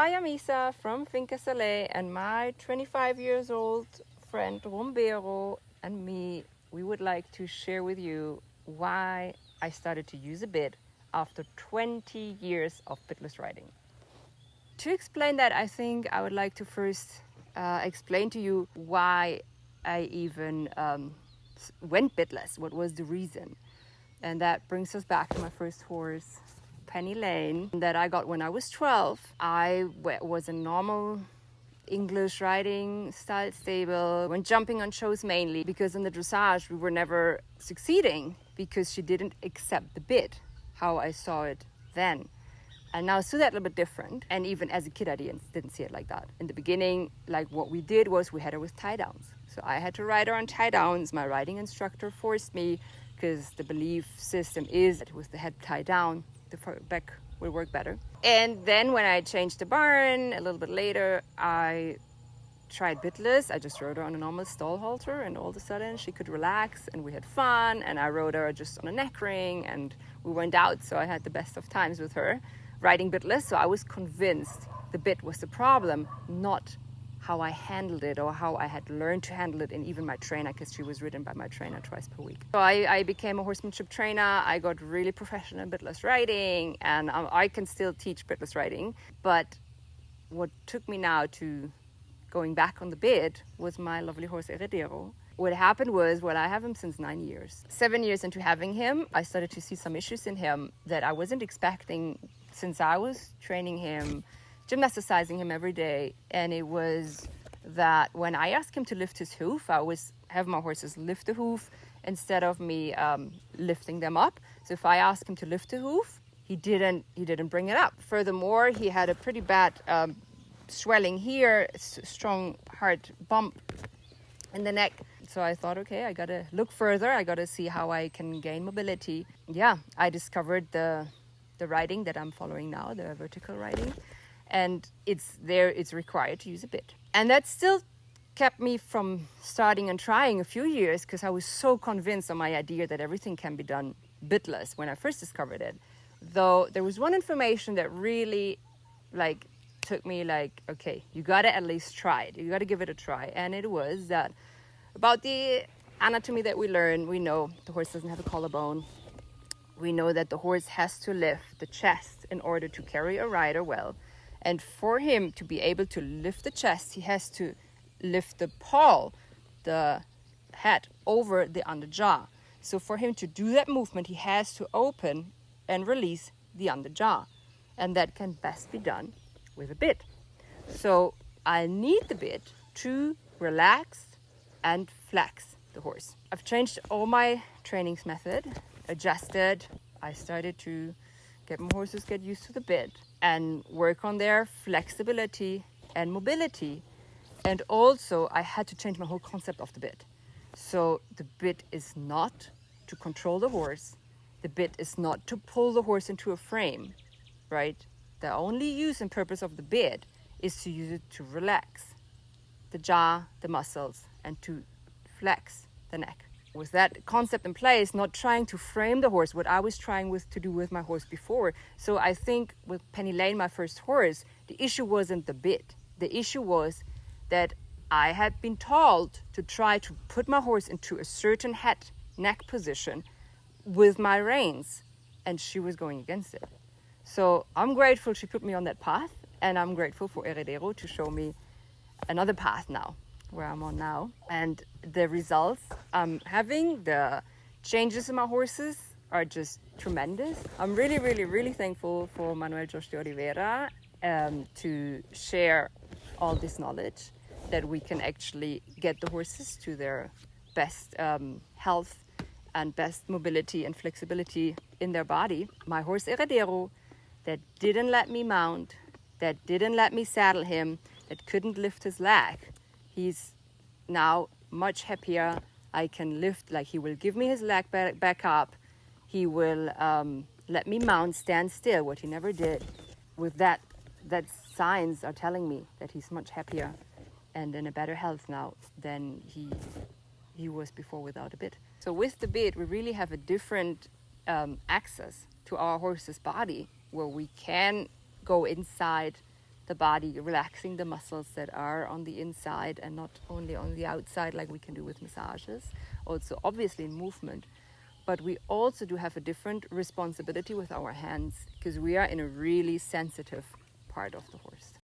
I am Isa from Finca Saleh, and my 25 years old friend Rombero and me, we would like to share with you why I started to use a bit after 20 years of bitless riding. To explain that, I think I would like to first explain to you why I even went bitless. What was the reason? And that brings us back to my first horse, Penny Lane, that I got when I was 12. I was a normal English riding style stable, went jumping on shows mainly because in the dressage we were never succeeding because she didn't accept the bit, how I saw it then. And now I see that a little bit different. And even as a kid, I didn't see it like that. In the beginning, like what we did was we had her with tie downs. So I had to ride her on tie downs. My riding instructor forced me because the belief system is that with the head tied down, the back will work better. And then when I changed the barn a little bit later, I tried bitless. I just rode her on a normal stall halter, and all of a sudden she could relax and we had fun. And I rode her just on a neck ring and we went out. So I had the best of times with her riding bitless. So I was convinced the bit was the problem, not how I handled it or how I had learned to handle it in even my trainer, because she was ridden by my trainer twice per week. So I became a horsemanship trainer. I got really professional in bitless riding, and I can still teach bitless riding. But what took me now to going back on the bit was my lovely horse Heredero. What happened was, I have him since 9 years. 7 years into having him, I started to see some issues in him that I wasn't expecting since I was training him, gymnasticizing him every day. And it was that when I asked him to lift his hoof, I always have my horses lift the hoof instead of me lifting them up. So if I asked him to lift the hoof, he didn't bring it up. Furthermore, he had a pretty bad swelling here, strong hard bump in the neck. So I thought, okay, I gotta look further. I gotta see how I can gain mobility. Yeah, I discovered the riding that I'm following now, the vertical riding, and it's required to use a bit. And that still kept me from starting and trying a few years because I was so convinced on my idea that everything can be done bitless when I first discovered it. Though there was one information that really took me okay, you gotta at least try it. You gotta give it a try. And it was that about the anatomy that we learn, we know the horse doesn't have a collarbone. We know that the horse has to lift the chest in order to carry a rider well. And for him to be able to lift the chest, he has to lift the paw, the head, over the underjaw. So for him to do that movement, he has to open and release the underjaw. And that can best be done with a bit. So I need the bit to relax and flex the horse. I've changed all my trainings method, adjusted. I started to get my horses get used to the bit and work on their flexibility and mobility. And also I had to change my whole concept of the bit. So the bit is not to control the horse. The bit is not to pull the horse into a frame, right? The only use and purpose of the bit is to use it to relax the jaw, the muscles, and to flex the neck. With that concept in place, not trying to frame the horse, what I was trying to do with my horse before. So I think with Penny Lane, my first horse, the issue wasn't the bit. The issue was that I had been told to try to put my horse into a certain head neck position with my reins, and she was going against it. So I'm grateful she put me on that path, and I'm grateful for Heredero to show me another path now, where I'm on now. And the results I'm having, the changes in my horses are just tremendous. I'm really, really, really thankful for Manuel Josh de Oliveira to share all this knowledge, that we can actually get the horses to their best health and best mobility and flexibility in their body. My horse Heredero, that didn't let me mount, that didn't let me saddle him, that couldn't lift his leg, he's now much happier. I can lift, he will give me his leg back up. He will let me mount, stand still, what he never did. With that signs are telling me that he's much happier and in a better health now than he was before without a bit. So with the bit, we really have a different access to our horse's body, where we can go inside the body, relaxing the muscles that are on the inside and not only on the outside like we can do with massages. Also, obviously, in movement. But we also do have a different responsibility with our hands because we are in a really sensitive part of the horse.